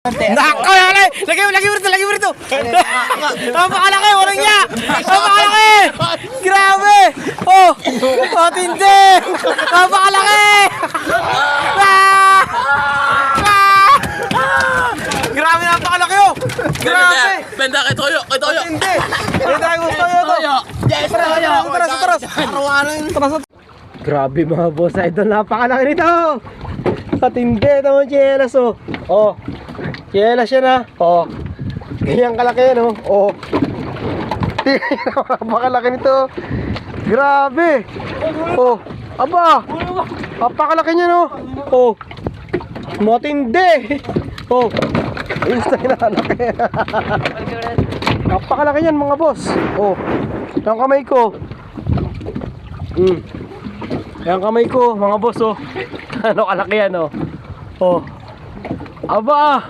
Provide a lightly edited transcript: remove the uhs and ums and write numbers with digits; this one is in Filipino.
Lagi mo rito. Napakalaki, walang niya. Napakalaki. Grabe. Oh, matindi. Napakalaki. Grabe, napakalaki oh. Grabe. Benda kay Toyo. Matindi. Benda kay Toyo to. Yes, Tara. Grabe mga boss idol, napakalaki nito. Matindi ito mga chielas oh. Oh, chielas yan ha. Oh, ganyan kalaki yan oh. Napakalaki nito. Grabe. Oh, aba. Napakalaki niya no. Oh, matindi. Oh, ayun sa kinalaki. Napakalaki yan mga boss. Oh, yung kamay ko. Yung kamay ko mga boss oh. Ano kalaki yan oh. Oh, aba.